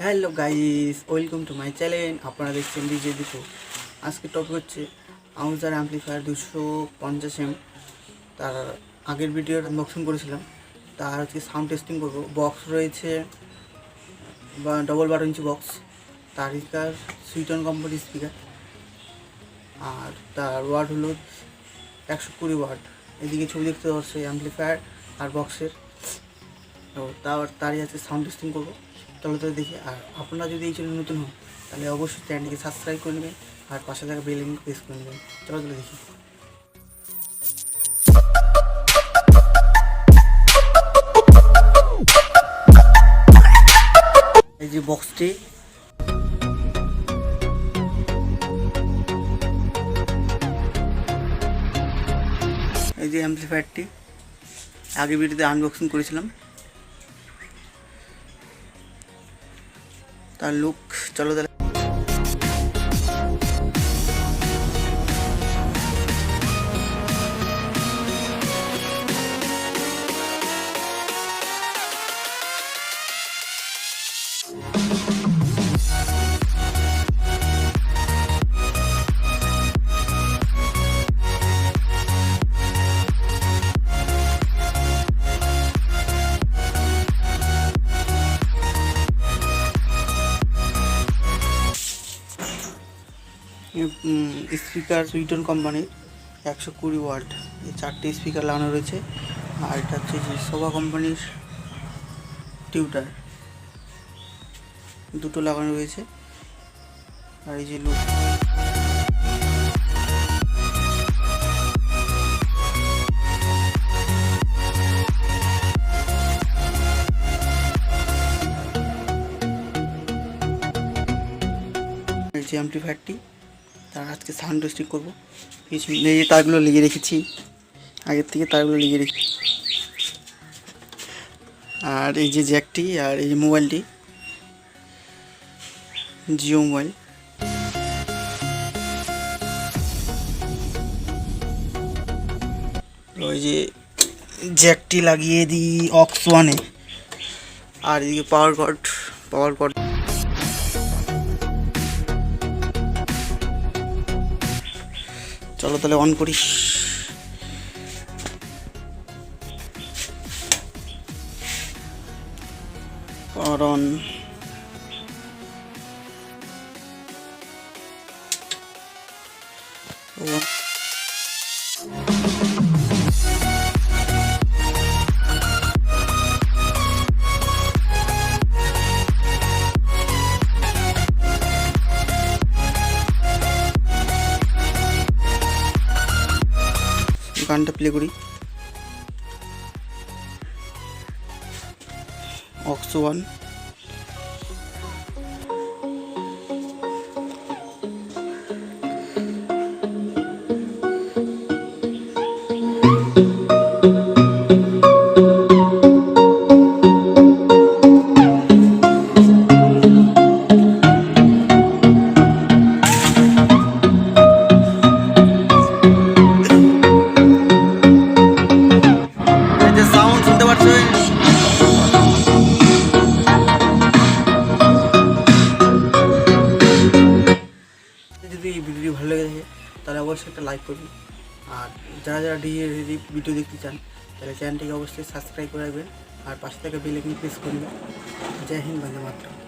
Hello guys, welcome to my channel. আপনারা দেখছেন DJ Dipu. আজকে টপিক হচ্ছে আউজার অ্যাম্পলিফায়ার 250 তার আগের ভিডিওর আনবক্সিং করেছিলাম। তার হচ্ছে সাউন্ড টেস্টিং করবো। বক্স রয়েছে বা ডবল 12 ইঞ্চি বক্স, তার স্পিকার সুইটন কোম্পানির স্পিকার, আর তার ওয়াট হলো 120 ওয়াট। এদিকে ছবি দেখতে পাচ্ছে অ্যাম্পলিফায়ার আর বক্সের। তো তারই আছে সাউন্ড টেস্টিং করবো। চলো তো দেখি। আর আপনারা যদি এই চ্যানেল নতুন হন তাহলে অবশ্যই চ্যানেলটিকে সাবস্ক্রাইব করে নেবেন আর পাশে থাকা বেল আইকন প্রেস করে নেবেন। চলো দেখি। এই যে বক্সটি, এই যে অ্যাম্পলিফায়ারটি আগে ভিডিওতে আনবক্সিং করেছিলাম, তার লুক। চলো তাহলে স্পিকার সুইটন কোম্পানির 120 ওয়াট, এই 4টে স্পিকার লাগানো রয়েছে। আর এটা হচ্ছে যে সোভা কোম্পানির টিউটার, দুটো লাগানো রয়েছে। আর এই যে লুক, এই যে অ্যাম্পলিফায়ারটি, তার আজকে সাউন্ড টেস্টিং করবো। এই যে তারগুলো লিখে রেখেছি, আগের থেকে তারগুলো লিখে রেখেছি। আর এই যে জ্যাকটি, আর এই যে মোবাইলটি জিও মোবাইল। ওই যে জ্যাকটি লাগিয়ে দিই অক্স ওয়ানে। আর এদিকে পাওয়ার কর্ড। চলো তাহলে অন করি। অন। গানটা প্লে করি। অক্স ওয়ান, সাউন্ড শুনতে পাচ্ছেন। যদি এই ভিডিওটি ভালো লেগে থাকে তাহলে অবশ্যই একটা লাইক করবেন। আর যারা ডিজে ভিডিও দেখতে চান তাহলে চ্যানেলটিকে অবশ্যই সাবস্ক্রাইব করে রাখবেন আর পাশে থেকে বেল আইকন প্রেস করবেন। জয় হিন্দ, বন্দে মাতরম।